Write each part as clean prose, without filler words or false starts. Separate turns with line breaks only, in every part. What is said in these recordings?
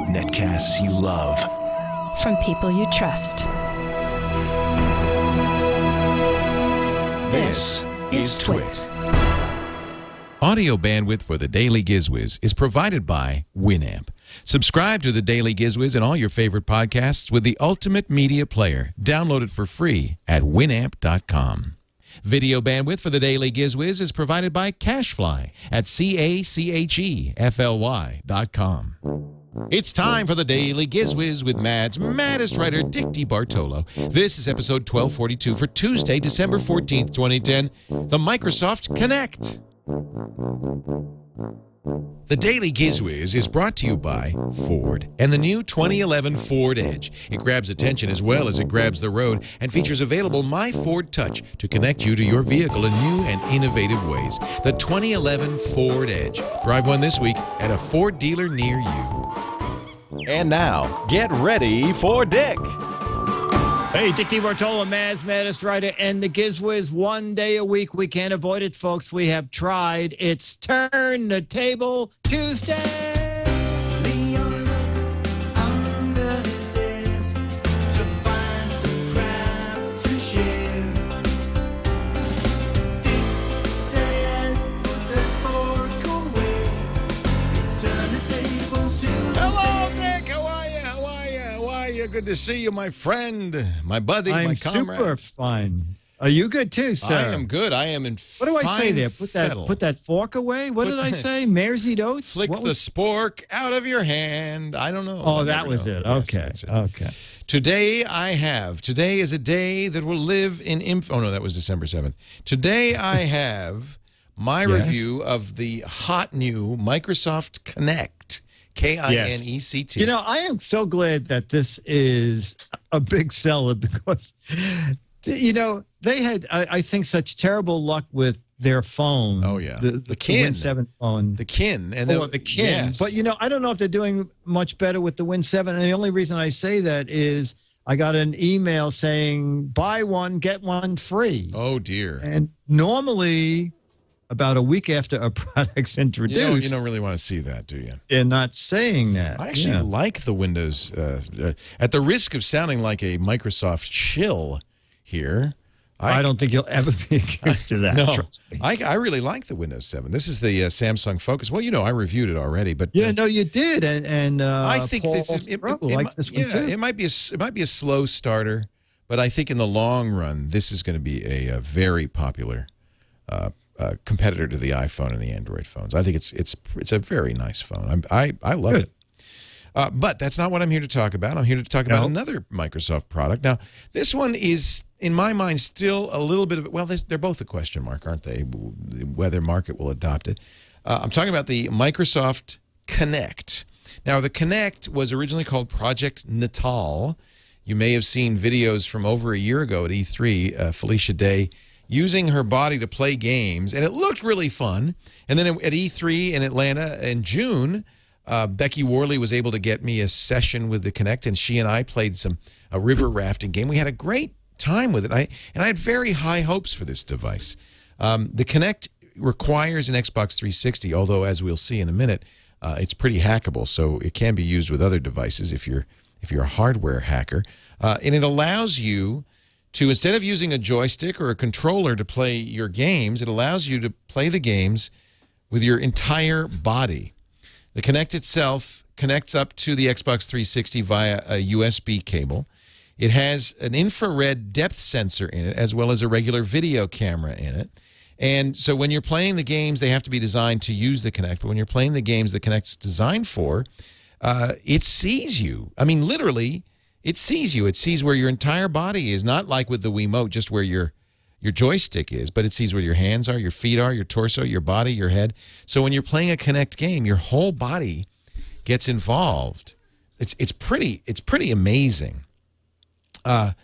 Netcasts you love.
From people you trust.
This is TWiT.
Audio bandwidth for the Daily GizWiz is provided by Winamp. Subscribe to the Daily GizWiz and all your favorite podcasts with the ultimate media player. Download it for free at winamp.com. Video bandwidth for the Daily GizWiz is provided by CacheFly at CacheFly.com. It's time for the Daily GizWiz with Mad's maddest writer, Dick DeBartolo. This is episode 1242 for Tuesday, December 14th, 2010, the Microsoft Kinect. The Daily GizWiz is brought to you by Ford and the new 2011 Ford Edge. It grabs attention as well as it grabs the road and features available My Ford Touch to connect you to your vehicle in new and innovative ways. The 2011 Ford Edge. Drive one this week at a Ford dealer near you.
And now, get ready for Dick.
Hey, Dick DeBartolo, Mad's maddest writer, and the GizWiz. One day a week. We can't avoid it, folks. We have tried. It's Turn the Table Tuesday.
Leon looks under his desk to find some crap to share. Dick says, put the spork away. It's Turn the Table Tuesday.
Hello, Dick. How are you? How are you? How are you? Good to see you, my friend, my buddy, my comrade.
I'm super fine. Are you good too, sir?
I am good. I am in
What do I say there?
fettle.
Put that fork away? What did I say? Mares eat oats?
Flick the spork out of your hand. I don't know.
Oh,
I
that
never
was
know.
it.
Yes,
Okay.
that's it.
Okay.
Today is a day that will live in oh no, that was December 7th. Today I have my review of the hot new Microsoft Kinect. Kinect.
You know, I am so glad that this is a big seller because, you know, they had, I think, such terrible luck with their phone.
Oh, yeah.
The
Kin.
Win 7 phone.
The Kin. And
the Kin.
Yes.
But, you know, I don't know if they're doing much better with the Win 7. And the only reason I say that is I got an email saying, buy one, get one free.
Oh, dear.
And normally, about a week after a product's introduced,
You don't really want to see that, do you?
they're not saying that.
I actually like the Windows, at the risk of sounding like a Microsoft shill here.
I don't think you'll ever be accused of that.
No,
Trust me.
I really like the Windows 7. This is the Samsung Focus. Well, you know, I reviewed it already, but
Yeah, no, you did, and
I think
Paul
this is
liked this one too.
it might be a slow starter, but I think in the long run, this is going to be a very popular competitor to the iPhone and the Android phones. I think it's a very nice phone. I love it. But that's not what I'm here to talk about. I'm here to talk about another Microsoft product. Now, this one is, in my mind, still a little bit of, well, they're both a question mark, aren't they? Whether market will adopt it. I'm talking about the Microsoft Kinect. Now, the Kinect was originally called Project Natal. You may have seen videos from over a year ago at E3, Felicia Day using her body to play games, and it looked really fun. And then at E3 in Atlanta in June, Becky Worley was able to get me a session with the Kinect, and she and I played a river rafting game. We had a great time with it, and I had very high hopes for this device. The Kinect requires an Xbox 360, although, as we'll see in a minute, it's pretty hackable, so it can be used with other devices if you're a hardware hacker. And it allows you to, instead of using a joystick or a controller to play your games, it allows you to play the games with your entire body. The Kinect itself connects up to the Xbox 360 via a USB cable. It has an infrared depth sensor in it, as well as a regular video camera in it. And so when you're playing the games, they have to be designed to use the Kinect. But when you're playing the games the Kinect's designed for, it sees you. I mean, literally, it sees you. It sees where your entire body is, not like with the Wiimote, just where your joystick is, but it sees where your hands are, your feet are, your torso, your body, your head. So when you're playing a Kinect game, your whole body gets involved. It's pretty amazing. The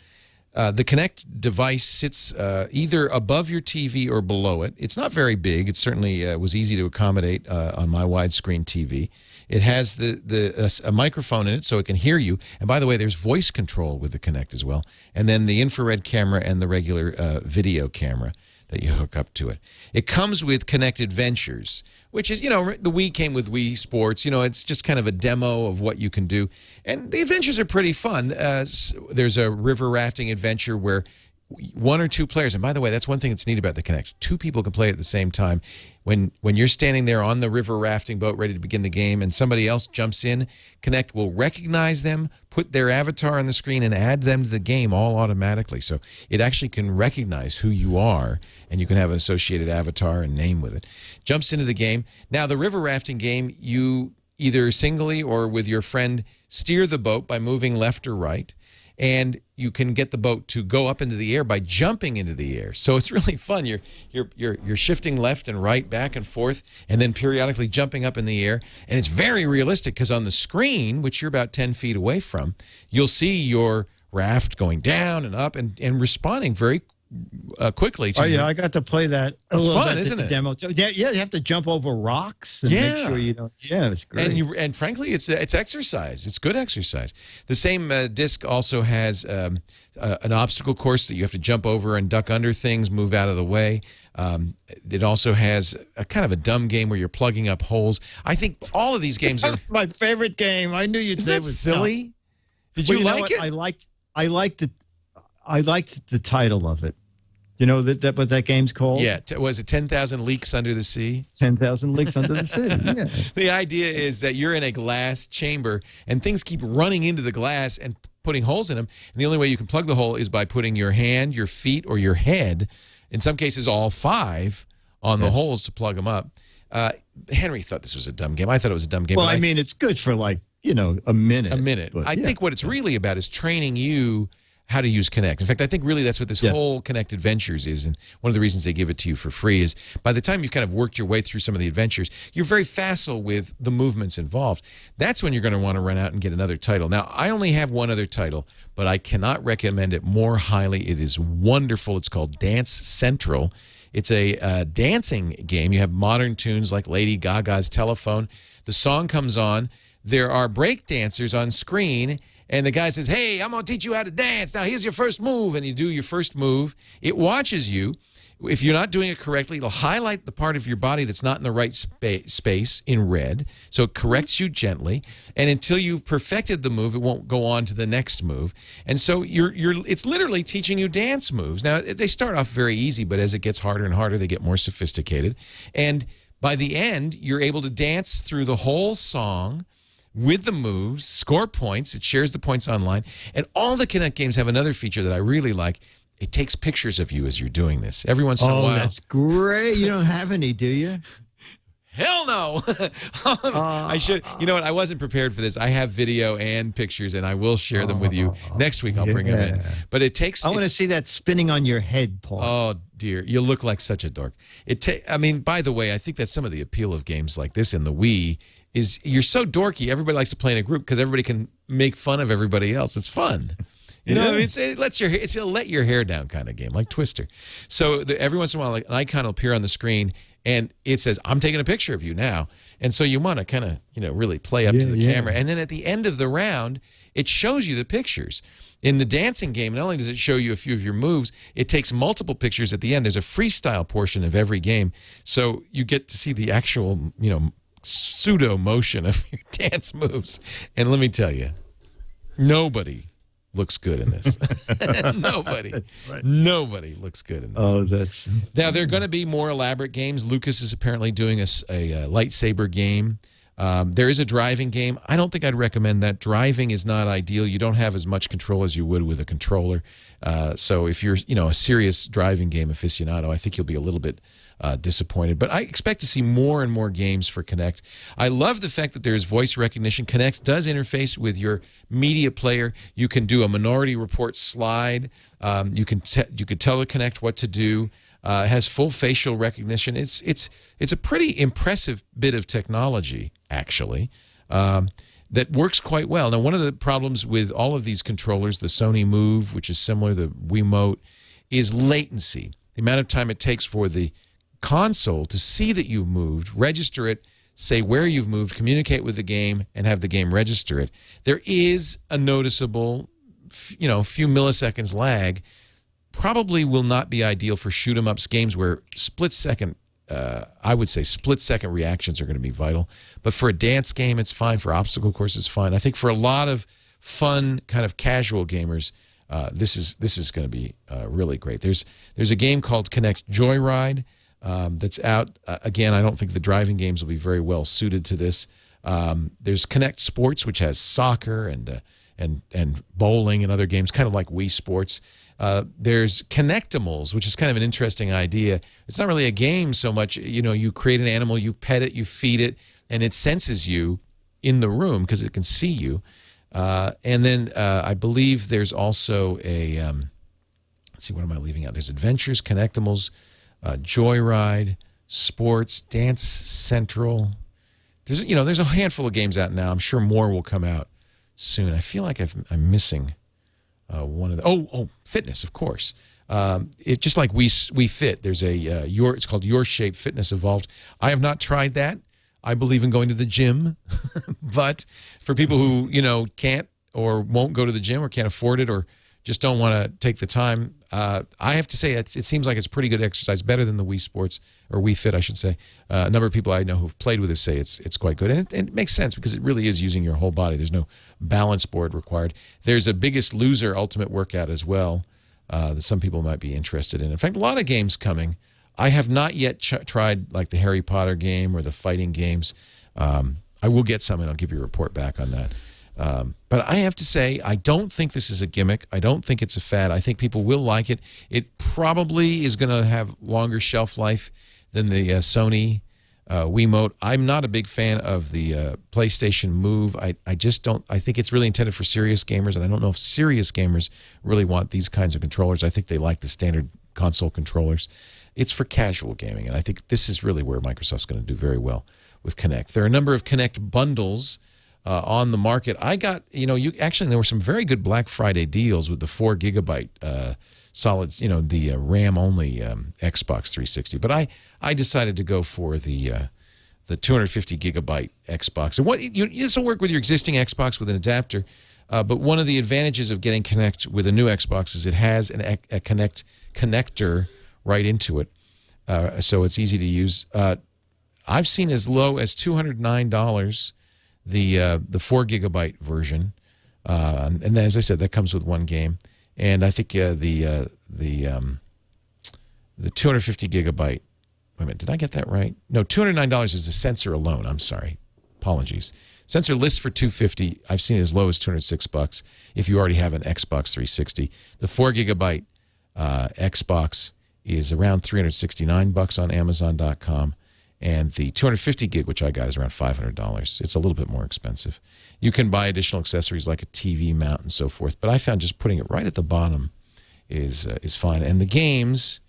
Kinect device sits either above your TV or below it. It's not very big. It certainly was easy to accommodate on my widescreen TV. It has a microphone in it so it can hear you. And by the way, there's voice control with the Kinect as well. And then the infrared camera and the regular video camera that you hook up to it. It comes with Kinect Adventures, which is, the Wii came with Wii Sports. It's just kind of a demo of what you can do. And the adventures are pretty fun. There's a river rafting adventure where 1 or 2 players, and by the way, that's one thing that's neat about the Kinect. 2 people can play at the same time. When you're standing there on the river rafting boat ready to begin the game and somebody else jumps in, Kinect will recognize them, put their avatar on the screen, and add them to the game all automatically. So it actually can recognize who you are, and you can have an associated avatar and name with it. Jumps into the game. Now, the river rafting game, you either singly or with your friend steer the boat by moving left or right. And you can get the boat to go up into the air by jumping into the air. So it's really fun. You're shifting left and right, back and forth, and then periodically jumping up in the air. And it's very realistic because on the screen, which you're about 10 feet away from, you'll see your raft going down and up and responding very quickly.
I got to play that.
It's fun, isn't it?
Demo. Yeah, you have to jump over rocks and make sure you don't. Yeah, it's great.
And frankly, it's exercise. It's good exercise. The same disc also has an obstacle course that you have to jump over and duck under things, move out of the way. It also has a kind of a dumb game where you're plugging up holes. I think all of these games are
That's my favorite game. I knew you'd say it was
silly. Did
Well,
you
know
like
what?
it?
I liked the title of it. You know that what that game's called?
Yeah, was it 10,000 Leagues Under the Sea?
10,000 Leagues Under the Sea. Yeah.
The idea is that you're in a glass chamber and things keep running into the glass and putting holes in them. And the only way you can plug the hole is by putting your hand, your feet, or your head, in some cases all 5, on the holes to plug them up. Henry thought this was a dumb game. I thought it was a dumb game.
Well, I mean, it's good for like, a minute.
A minute.
But,
I think what it's really about is training you how to use Kinect. In fact, I think really that's what this whole Kinect Adventures is, and one of the reasons they give it to you for free is by the time you've kind of worked your way through some of the adventures, you're very facile with the movements involved. That's when you're going to want to run out and get another title. Now, I only have one other title, but I cannot recommend it more highly. It is wonderful. It's called Dance Central. It's a dancing game. You have modern tunes like Lady Gaga's Telephone. The song comes on. There are break dancers on screen, and the guy says, hey, I'm going to teach you how to dance. Now, here's your first move. And you do your first move. It watches you. If you're not doing it correctly, it'll highlight the part of your body that's not in the right space in red. So it corrects you gently. And until you've perfected the move, it won't go on to the next move. And so it's literally teaching you dance moves. Now, they start off very easy, but as it gets harder and harder, they get more sophisticated. And by the end, you're able to dance through the whole song with the moves, score points. It shares the points online. And all the Kinect games have another feature that I really like. It takes pictures of you as you're doing this. Every once in a while.
Oh, that's great. You don't have any, do you?
Hell no. I should. You know what? I wasn't prepared for this. I have video and pictures, and I will share them with you. Next week, I'll bring them in. But it takes...
I want to see that spinning on your head, Paul.
Oh, dear. You look like such a dork. I mean, by the way, I think that's some of the appeal of games like this in the Wii is you're so dorky. Everybody likes to play in a group because everybody can make fun of everybody else. It's fun. You know, it's a let your hair down kind of game, like Twister. So every once in a while, like, an icon will appear on the screen, and it says, I'm taking a picture of you now. And so you want to kind of, really play up to the camera. And then at the end of the round, it shows you the pictures. In the dancing game, not only does it show you a few of your moves, it takes multiple pictures at the end. There's a freestyle portion of every game. So you get to see the actual, pseudo motion of your dance moves. And let me tell you, nobody looks good in this. Nobody looks good in this.
Oh, that's...
Now, there are going to be more elaborate games. Lucas is apparently doing a lightsaber game. There is a driving game. I don't think I'd recommend that. Driving is not ideal. You don't have as much control as you would with a controller. So if you're, a serious driving game aficionado, I think you'll be a little bit disappointed. But I expect to see more and more games for Kinect. I love the fact that there's voice recognition. Kinect does interface with your media player. You can do a Minority Report slide. You could tell the Kinect what to do. It has full facial recognition. It's a pretty impressive bit of technology, actually, that works quite well. Now, one of the problems with all of these controllers, the Sony Move, which is similar to the Wiimote, is latency. The amount of time it takes for the console to see that you've moved, register it, say where you've moved, communicate with the game, and have the game register it. There is a noticeable, few milliseconds lag. probably will not be ideal for shoot-'em-ups games where split-second, I would say split-second reactions are going to be vital. But for a dance game, it's fine. For obstacle course, it's fine. I think for a lot of fun, kind of casual gamers, this is going to be really great. There's a game called Kinect Joyride that's out. Again, I don't think the driving games will be very well suited to this. There's Kinect Sports, which has soccer and bowling and other games, kind of like Wii Sports. There's Kinectimals, which is kind of an interesting idea. It's not really a game so much. You know, you create an animal, you pet it, you feed it, and it senses you in the room because it can see you. And then I believe there's also a, let's see, what am I leaving out? There's Adventures, Kinectimals, Joyride, Sports, Dance Central. There's a handful of games out now. I'm sure more will come out soon. I feel like I'm missing one of the fitness, of course. It just like we Fit. There's it's called Your Shape Fitness Evolved. I have not tried that. I believe in going to the gym, but for people who can't or won't go to the gym or can't afford it or just don't want to take the time, I have to say it seems like it's pretty good exercise, better than the Wii Sports or Wii Fit, I should say. A number of people I know who've played with this say it's quite good, and it makes sense because it really is using your whole body. There's no balance board required. There's a Biggest Loser Ultimate Workout as well that some people might be interested in. In fact, a lot of games coming. I have not yet tried like the Harry Potter game or the fighting games. I will get some, and I'll give you a report back on that. But I have to say, I don't think this is a gimmick. I don't think it's a fad. I think people will like it. It probably is going to have longer shelf life than the Sony Wiimote. I'm not a big fan of the PlayStation Move. I just don't. I think it's really intended for serious gamers, and I don't know if serious gamers really want these kinds of controllers. I think they like the standard console controllers. It's for casual gaming, and I think this is really where Microsoft's going to do very well with Kinect. There are a number of Kinect bundles on the market. I got, actually there were some very good Black Friday deals with the 4 gigabyte solids, the RAM only Xbox 360. But I decided to go for the 250 gigabyte Xbox. And this will work with your existing Xbox with an adapter. But one of the advantages of getting Kinect with a new Xbox is it has a Kinect connector right into it, so it's easy to use. I've seen as low as $209 the 4 gigabyte version, and as I said, that comes with one game. And I think the 250 gigabyte. Wait a minute, did I get that right? No, $209 is the sensor alone. I'm sorry, apologies. Sensor lists for $250. I've seen it as low as $206 if you already have an Xbox 360. The 4 gigabyte Xbox is around $369 on Amazon.com, and the 250 gig, which I got, is around $500. It's a little bit more expensive. You can buy additional accessories like a TV mount and so forth, but I found just putting it right at the bottom is fine. And the games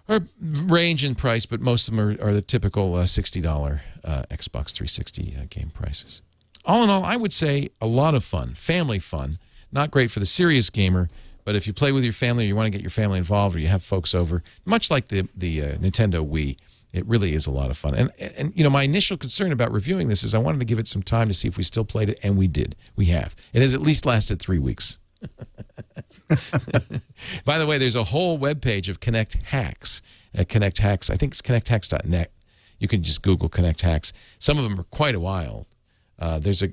are range in price, but most of them are the typical $60 Xbox 360 game prices. All in all, I would say a lot of fun, family fun. Not great for the serious gamer, but if you play with your family or you want to get your family involved or you have folks over, much like the Nintendo Wii, it really is a lot of fun. And my initial concern about reviewing this is I wanted to give it some time to see if we still played it, and we did. We have. It has at least lasted 3 weeks. By the way, there's a whole webpage of Kinect hacks. Kinect hacks, I think it's kinecthacks.net. You can just Google Kinect hacks. Some of them are quite a while. There's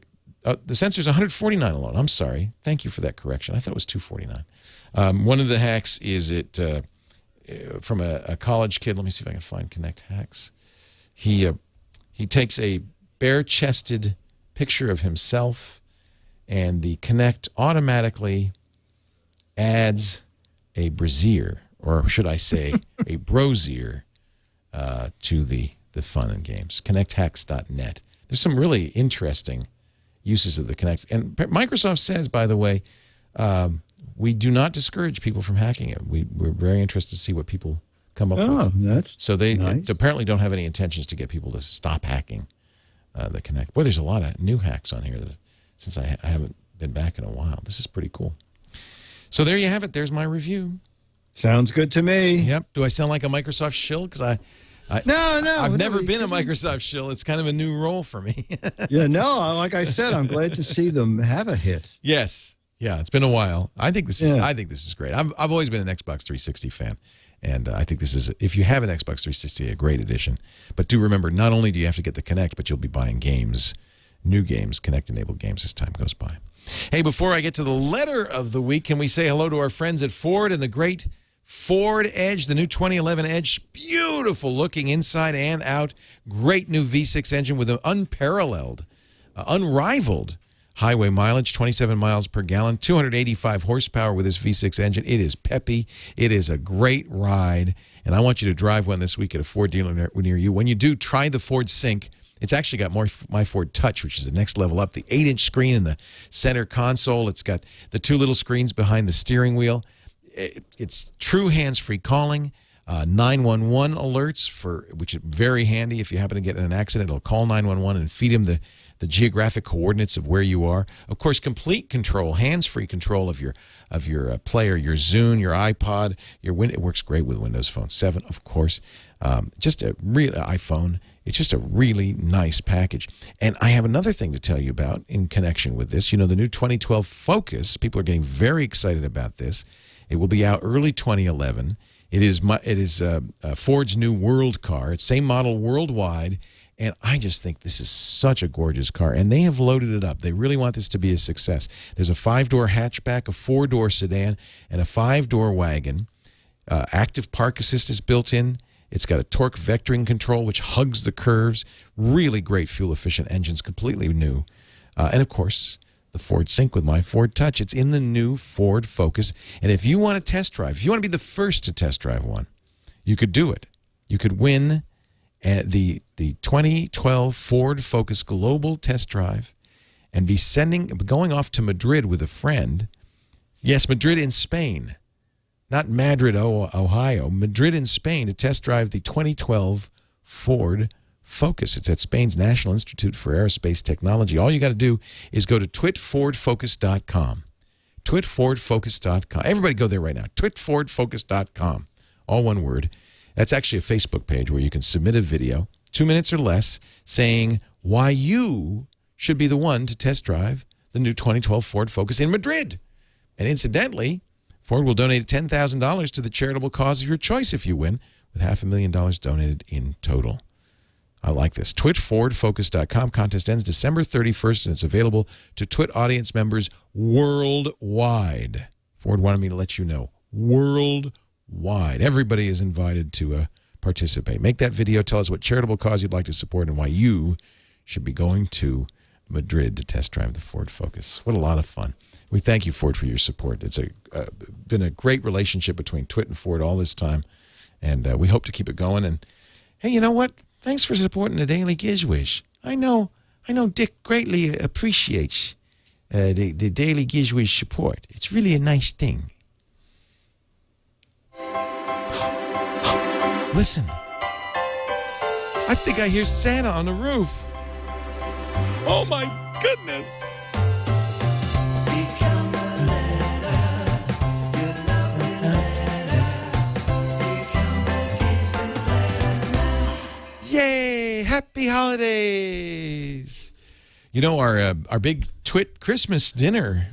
the sensor's $149 alone. I'm sorry. Thank you for that correction. I thought it was $249. One of the hacks is from a college kid. Let me see if I can find Kinect hacks. He takes a bare-chested picture of himself, and the Kinect automatically adds a brassiere, or should I say a brosier, to the fun and games. Kinecthacks.net. There's some really interesting uses of the Kinect. And Microsoft says, by the way, we do not discourage people from hacking it. We're very interested to see what people come up with. So they apparently don't have any intentions to get people to stop hacking the Kinect. Boy, there's a lot of new hacks on here since I haven't been back in a while. This is pretty cool. So there you have it. There's my review.
Sounds good to me.
Yep. Do I sound like a Microsoft shill? Because I've never been a Microsoft shill. It's kind of a new role for me.
Yeah, no, like I said, I'm glad to see them have a hit.
Yes. Yeah, it's been a while. I think this is great. I've always been an Xbox 360 fan, and I think this is, if you have an Xbox 360, a great addition. But do remember, not only do you have to get the Kinect, but you'll be buying games, new games, Kinect-enabled games as time goes by. Hey, before I get to the letter of the week, can we say hello to our friends at Ford and the great Ford Edge, the new 2011 Edge, beautiful looking inside and out, great new V6 engine with an unparalleled, unrivaled highway mileage, 27 miles per gallon, 285 horsepower with this V6 engine. It is peppy. It is a great ride, and I want you to drive one this week at a Ford dealer near you. When you do, try the Ford Sync. It's actually got My Ford Touch, which is the next level up, the 8-inch screen in the center console. It's got the 2 little screens behind the steering wheel. It's true hands-free calling, 911 alerts, which is very handy. If you happen to get in an accident, it'll call 911 and feed him the geographic coordinates of where you are. Of course, complete control, hands-free control of your player, your Zune, your iPod, it works great with Windows Phone 7, of course. Just a real iPhone. It's just a really nice package. And I have another thing to tell you about in connection with this. You know, the new 2012 Focus. People are getting very excited about this. It will be out early 2011. It is Ford's new world car. It's same model worldwide. And I just think this is such a gorgeous car. And they have loaded it up. They really want this to be a success. There's a 5-door hatchback, a 4-door sedan, and a 5-door wagon. Active park assist is built in. It's got a torque vectoring control, which hugs the curves. Really great fuel-efficient engines, completely new. And, of course, the Ford Sync with My Ford Touch. It's in the new Ford Focus. And if you want to test drive, if you want to be the first to test drive one, you could do it. You could win the 2012 Ford Focus Global Test Drive and be going off to Madrid with a friend. Yes, Madrid in Spain. Not Madrid, Ohio. Madrid in Spain to test drive the 2012 Ford Focus. It's at Spain's National Institute for Aerospace Technology. All you got to do is go to TWiTFordFocus.com. TWiTFordFocus.com. Everybody go there right now. TWiTFordFocus.com. All one word. That's actually a Facebook page where you can submit a video, 2 minutes or less, saying why you should be the one to test drive the new 2012 Ford Focus in Madrid. And incidentally, Ford will donate $10,000 to the charitable cause of your choice if you win, with $500,000 donated in total. I like this. TWiTFordFocus.com. Contest ends December 31st, and it's available to TWiT audience members worldwide. Ford wanted me to let you know. Worldwide. Everybody is invited to participate. Make that video. Tell us what charitable cause you'd like to support and why you should be going to Madrid to test drive the Ford Focus. What a lot of fun. We thank you, Ford, for your support. It's been a great relationship between TWiT and Ford all this time, and we hope to keep it going. And, hey, you know what? Thanks for supporting the Daily GizWiz. I know Dick greatly appreciates the Daily GizWiz support. It's really a nice thing. Listen. I think I hear Santa on the roof. Oh, my goodness. Yay! Happy holidays! You know, our big TWiT Christmas dinner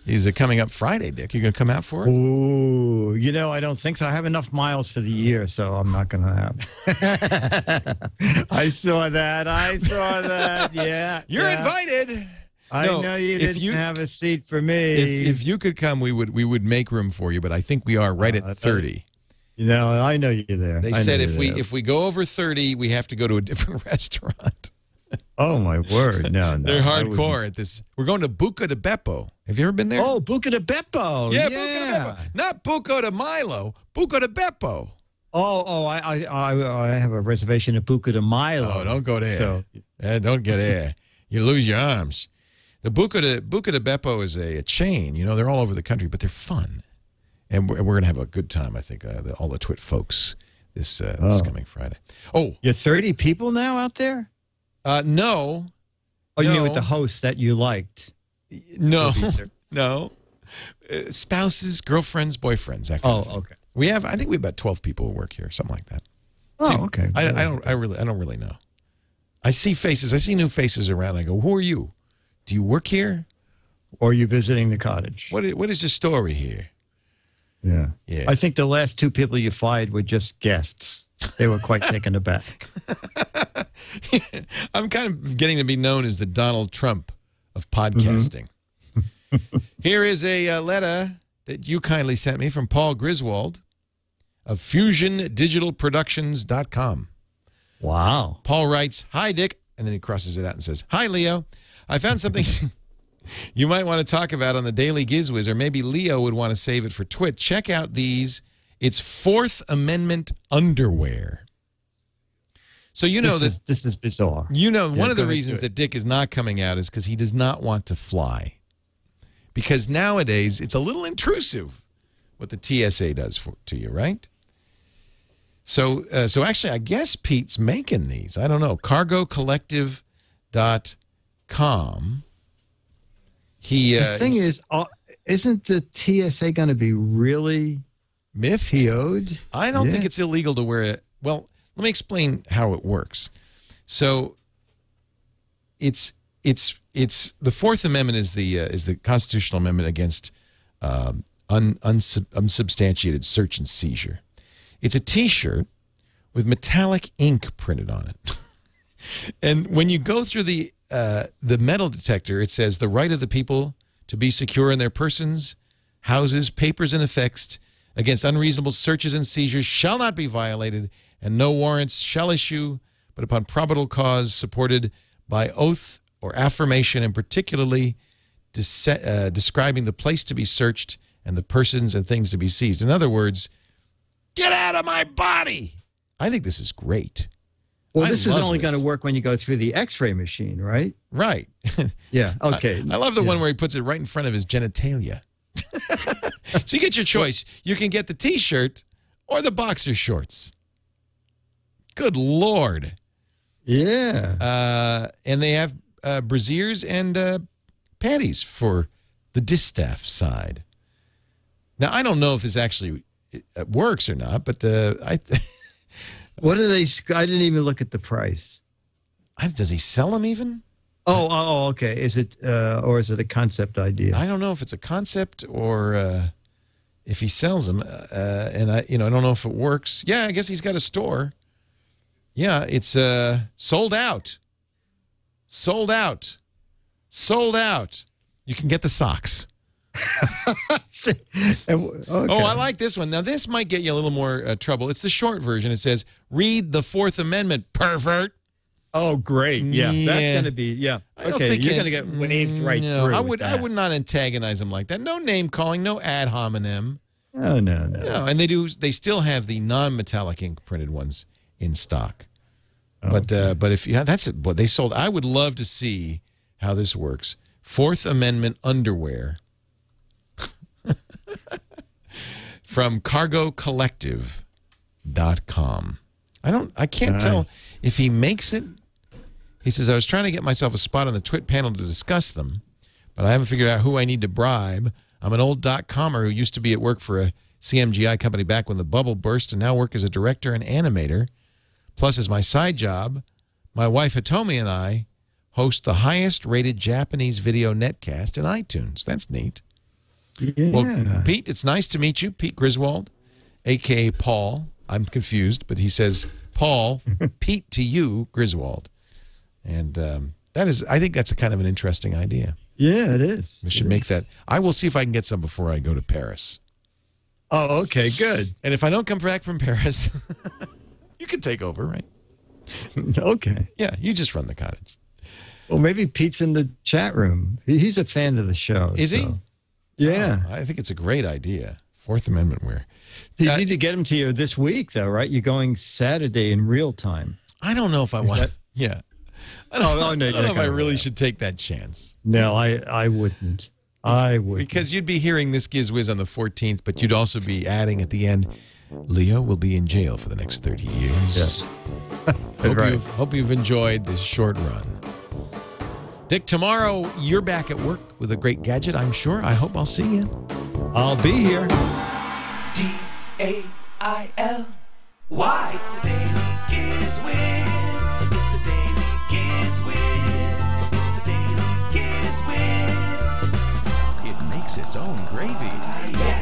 is coming up Friday, Dick. You going to come out for it?
Ooh, you know, I don't think so. I have enough miles for the year, so I'm not going to have. I saw that. Yeah.
You're invited.
I know you didn't have a seat for me.
If you could come, we would make room for you, but I think we are right at 30.
You know, I know you're there.
They said if we go over 30, we have to go to a different restaurant.
Oh, my word. No.
They're hardcore at this. We're going to Buca de Beppo. Have you ever been there?
Oh, Buca de Beppo.
Yeah, Buca de Beppo. Not Buca de Milo, Buca de Beppo.
I have a reservation at Buca de Milo.
Oh, don't go there.
So,
don't get there. You lose your arms. The Buca de Beppo is a chain. You know, they're all over the country, but they're fun. And we're going to have a good time, I think, all the TWiT folks this coming Friday. Oh.
You're 30 people now out there?
No.
Oh, you mean with the host that you liked?
No. No. Spouses, girlfriends, boyfriends. That kind of thing.
Okay.
I think we have about 12 people who work here, something like that.
Oh, okay.
I don't really know. I see faces. I see new faces around. I go, who are you? Do you work here?
Or are you visiting the cottage?
What is the story here?
Yeah.
Yeah.
I think the last 2 people you fired were just guests. They were quite taken aback.
I'm kind of getting to be known as the Donald Trump of podcasting. Here is a letter that you kindly sent me from Paul Griswold of FusionDigitalProductions.com.
Wow.
Paul writes, "Hi, Dick," and then he crosses it out and says, "Hi, Leo. I found something you might want to talk about on the Daily GizWiz, or maybe Leo would want to save it for TWiT. Check out these. It's Fourth Amendment underwear." So you know
this is bizarre.
You know,
Yeah,
one of the
go ahead,
reasons
do it.
that Dick is not coming out is because he does not want to fly. Because nowadays it's a little intrusive what the TSA does to you, right? So actually, I guess Pete's making these. I don't know. CargoCollective.com.
The thing is, isn't the TSA going to be really
miffed?
PO'd?
I don't think it's illegal to wear it. Well, let me explain how it works. So, it's the Fourth Amendment is the constitutional amendment against unsubstantiated search and seizure. It's a T-shirt with metallic ink printed on it, and when you go through the metal detector, it says the right of the people to be secure in their persons, houses, papers, and effects against unreasonable searches and seizures shall not be violated, and no warrants shall issue, but upon probable cause supported by oath or affirmation, and particularly describing the place to be searched and the persons and things to be seized. In other words, get out of my body. I think this is great.
Well,
I
this is
love
only
this.
going to work when you go through the X-ray machine, right?
Right.
Yeah. Okay.
I love the one where he puts it right in front of his genitalia. So you get your choice. You can get the T-shirt or the boxer shorts. Good Lord.
Yeah.
And they have brassieres and panties for the distaff side. Now, I don't know if this actually works or not, but
What do they? I didn't even look at the price.
does he sell them even?
Oh, okay. Is it or is it a concept idea?
I don't know if it's a concept or if he sells them, and I don't know if it works. Yeah, I guess he's got a store. Yeah, it's sold out. Sold out. Sold out. You can get the socks.
Okay.
Oh, I like this one. Now, this might get you a little more trouble. It's the short version. It says, "Read the Fourth Amendment, pervert."
Oh, great. Yeah,
Yeah.
that's going to be, yeah.
I don't
Okay,
think
you're
it-
going to get waved right
no,
through.
I
with
would
that.
not antagonize him like that. No name calling, no ad hominem.
No.
No, and they still have the non-metallic ink printed ones in stock. But if that's what they sold. I would love to see how this works. Fourth Amendment underwear from CargoCollective.com. I can't tell if he makes it. He says, "I was trying to get myself a spot on the TWiT panel to discuss them, but I haven't figured out who I need to bribe. I'm an old .comer who used to be at work for a CMGI company back when the bubble burst, and now work as a director and animator. Plus, as my side job, my wife Hitomi and I host the highest-rated Japanese video netcast in iTunes." That's neat.
Yeah.
Well, Pete, it's nice to meet you. Pete Griswold, a.k.a. Paul. I'm confused, but he says, Paul, Pete to you, Griswold. And I think that's a kind of an interesting idea.
Yeah, it is.
We should make that. I will see if I can get some before I go to Paris.
Oh, okay, good.
And if I don't come back from Paris, you can take over, right?
Okay.
Yeah, you just run the cottage.
Well, maybe Pete's in the chat room. He's a fan of the show.
Is he?
Yeah.
Oh, I think it's a great idea. Fourth Amendment wear.
You need to get him to you this week, though, right? You're going Saturday in real time.
I don't know if I want. Yeah. I don't know if I really should take that chance.
No, I wouldn't. I would.
Because you'd be hearing this GizWiz on the 14th, but you'd also be adding at the end, Leo will be in jail for the next 30 years.
Yes.
Hope you've enjoyed this short run. Dick, tomorrow you're back at work with a great gadget, I'm sure. I hope I'll see you.
I'll be here.
DAIL. Why? It's the Daily GizWiz. It's the Daily GizWiz. It's the Daily GizWiz.
makes its own gravy.